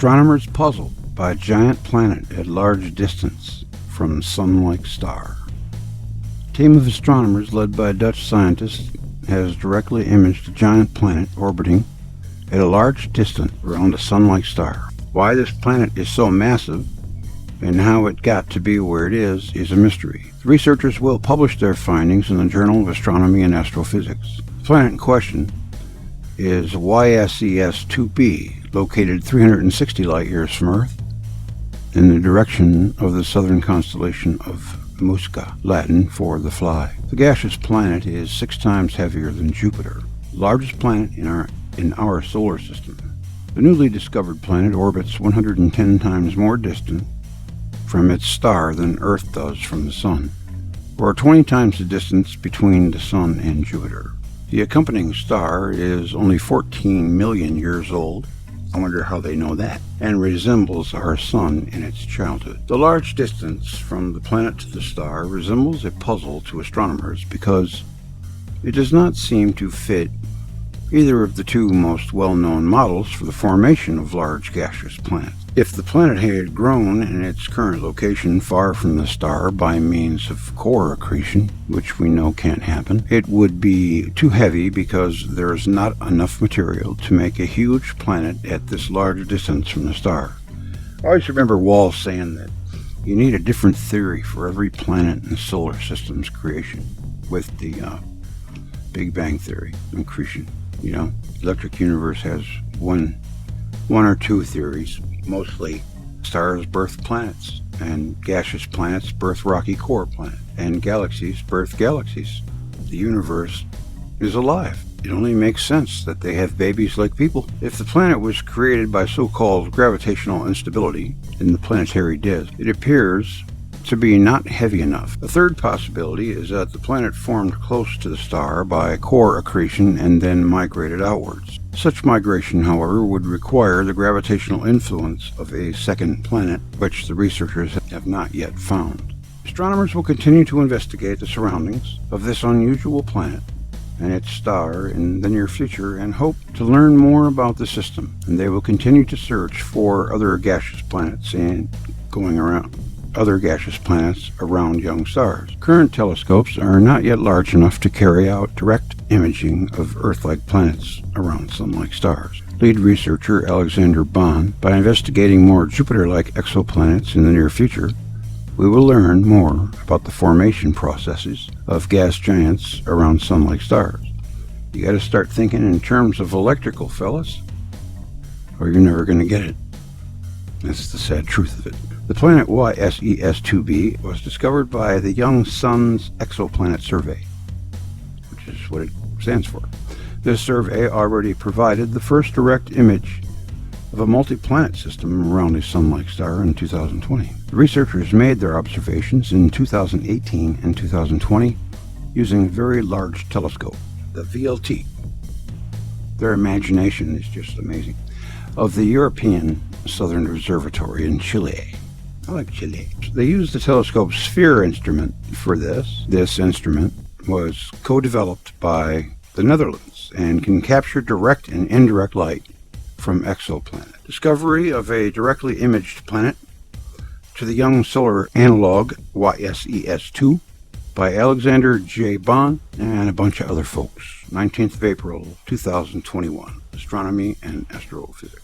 Astronomers puzzled by a giant planet at large distance from sun-like star. A team of astronomers led by a Dutch scientist has directly imaged a giant planet orbiting at a large distance around a sun-like star. Why this planet is so massive and how it got to be where it is a mystery. The researchers will publish their findings in the Journal of Astronomy and Astrophysics. The planet in question is YSES 2b, located 360 light-years from Earth in the direction of the southern constellation of Musca, Latin for the fly. The gaseous planet is 6 times heavier than Jupiter, the largest planet in our solar system. The newly discovered planet orbits 110 times more distant from its star than Earth does from the Sun, or 20 times the distance between the Sun and Jupiter. The accompanying star is only 14 million years old. I wonder how they know that, and resembles our Sun in its childhood. The large distance from the planet to the star resembles a puzzle to astronomers because it does not seem to fit either of the two most well-known models for the formation of large gaseous planets. If the planet had grown in its current location far from the star by means of core accretion, which we know can't happen, it would be too heavy because there is not enough material to make a huge planet at this large distance from the star. I always remember Wall saying that you need a different theory for every planet in the solar system's creation, with the Big Bang Theory and accretion. You know, electric universe has one or two theories. Mostly stars birth planets, and gaseous planets birth rocky core planets, and galaxies birth galaxies. The universe is alive. It only makes sense that they have babies like people. If the planet was created by so-called gravitational instability in the planetary disk, it appears to be not heavy enough. A third possibility is that the planet formed close to the star by core accretion and then migrated outwards. Such migration, however, would require the gravitational influence of a second planet, which the researchers have not yet found. Astronomers will continue to investigate the surroundings of this unusual planet and its star in the near future and hope to learn more about the system, and they will continue to search for other gaseous planets around young stars. Current telescopes are not yet large enough to carry out direct imaging of Earth-like planets around Sun-like stars. Lead researcher Alexander Bond, by investigating more Jupiter-like exoplanets in the near future, we will learn more about the formation processes of gas giants around Sun-like stars. You gotta start thinking in terms of electrical, fellas, or you're never gonna get it. That's the sad truth of it. The planet YSES 2b was discovered by the Young Sun's Exoplanet Survey, which is what it stands for. This survey already provided the first direct image of a multi-planet system around a sun-like star in 2020. The researchers made their observations in 2018 and 2020 using a very large telescope, the VLT. Their imagination is just amazing. Of the European Southern Observatory in Chile. I like Chile. They used the telescope sphere instrument for this. This instrument was co-developed by the Netherlands and can capture direct and indirect light from exoplanet. Discovery of a directly imaged planet to the young solar analog YSES2 by Alexander J. Bond and a bunch of other folks. 19th of April 2021. Astronomy and Astrophysics.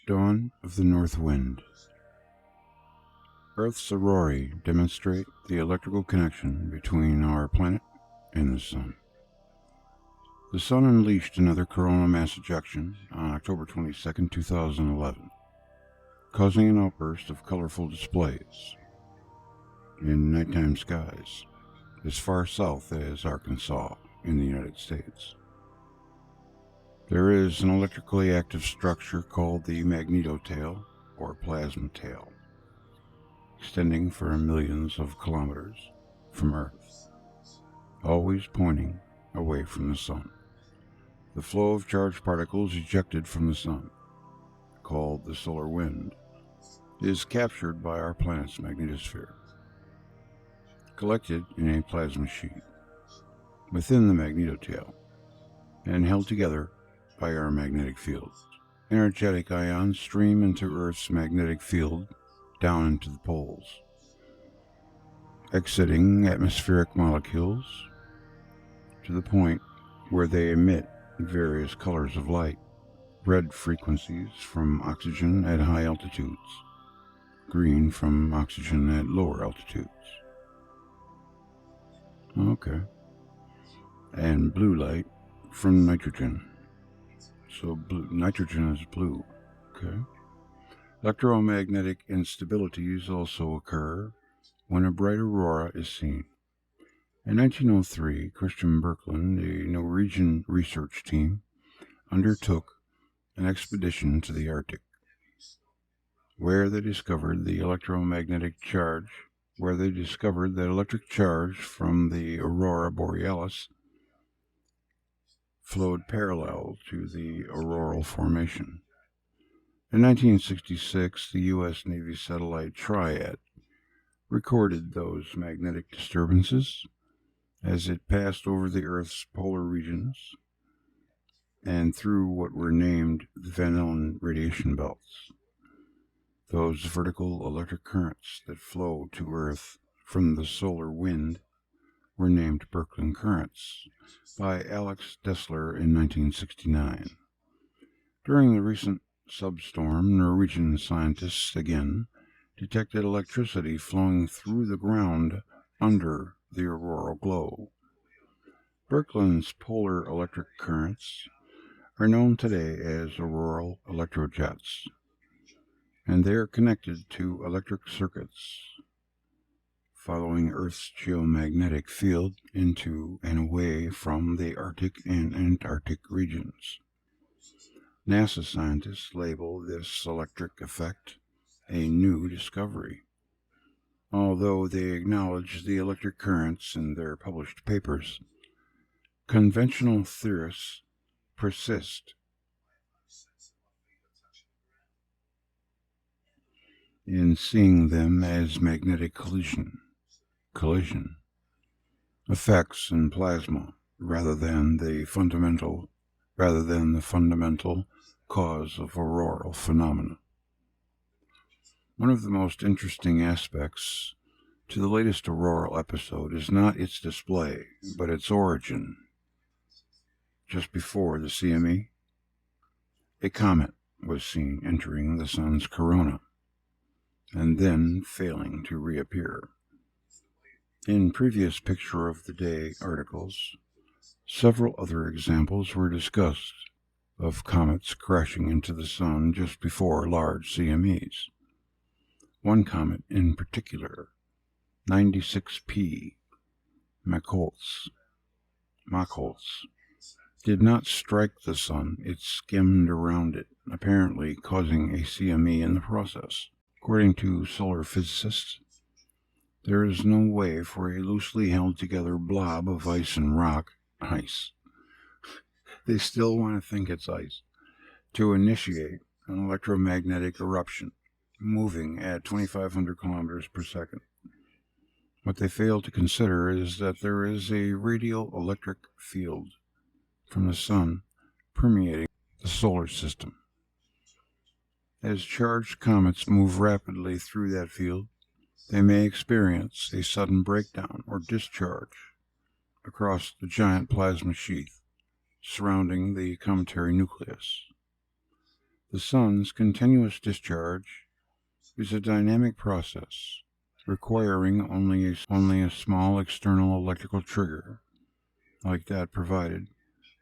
Dawn of the North Wind. Earth's aurorae demonstrate the electrical connection between our planet and the Sun. The Sun unleashed another coronal mass ejection on October 22, 2011, causing an outburst of colorful displays in nighttime skies as far south as Arkansas in the United States. There is an electrically active structure called the magnetotail or plasma tail, extending for millions of kilometers from Earth, always pointing away from the Sun. The flow of charged particles ejected from the Sun, called the solar wind, is captured by our planet's magnetosphere, collected in a plasma sheet within the magnetotail, and held together by our magnetic field. Energetic ions stream into Earth's magnetic field down into the poles, exiting atmospheric molecules to the point where they emit various colors of light. Red frequencies from oxygen at high altitudes, green from oxygen at lower altitudes. Okay. And blue light from nitrogen. So nitrogen is blue. Okay. Electromagnetic instabilities also occur when a bright aurora is seen. In 1903, Christian Birkeland, a Norwegian research team, undertook an expedition to the Arctic, where they discovered that electric charge from the aurora borealis flowed parallel to the auroral formation. In 1966, the U.S. Navy satellite Triad recorded those magnetic disturbances as it passed over the Earth's polar regions and through what were named the Van Allen radiation belts. Those vertical electric currents that flow to Earth from the solar wind were named Birkeland currents by Alex Dessler in 1969. During the recent substorm, Norwegian scientists again detected electricity flowing through the ground under the auroral glow. Birkeland's polar electric currents are known today as auroral electrojets, and they are connected to electric circuits following Earth's geomagnetic field into and away from the Arctic and Antarctic regions. NASA scientists label this electric effect a new discovery. Although they acknowledge the electric currents in their published papers, conventional theorists persist in seeing them as magnetic collision effects in plasma rather than the fundamental cause of auroral phenomena. One of the most interesting aspects to the latest auroral episode is not its display, but its origin. Just before the CME, a comet was seen entering the Sun's corona and then failing to reappear. In previous Picture of the Day articles, several other examples were discussed of comets crashing into the Sun just before large CMEs. One comet in particular, 96P Machholz, did not strike the Sun, it skimmed around it, apparently causing a CME in the process. According to solar physicists, there is no way for a loosely held together blob of ice and rock, they still want to think it's ice, to initiate an electromagnetic eruption, moving at 2,500 kilometers per second. What they fail to consider is that there is a radial electric field from the Sun permeating the solar system. As charged comets move rapidly through that field, they may experience a sudden breakdown or discharge across the giant plasma sheath surrounding the cometary nucleus. The sun's continuous discharge is a dynamic process requiring only a small external electrical trigger, like that provided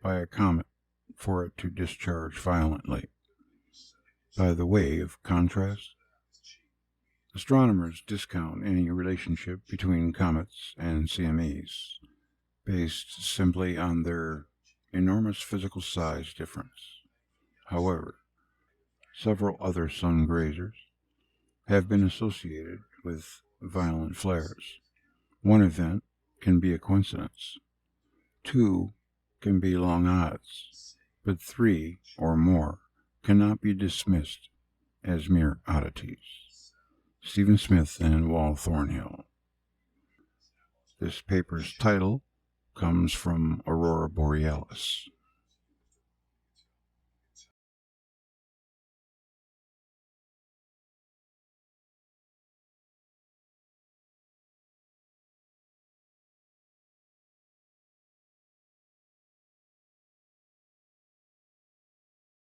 by a comet, for it to discharge violently. By the way of contrast, astronomers discount any relationship between comets and CMEs based simply on their enormous physical size difference. However, several other sun grazers have been associated with violent flares. One event can be a coincidence, two can be long odds, but three or more cannot be dismissed as mere oddities. Stephen Smith and Wal Thornhill. This paper's title comes from Aurora Borealis.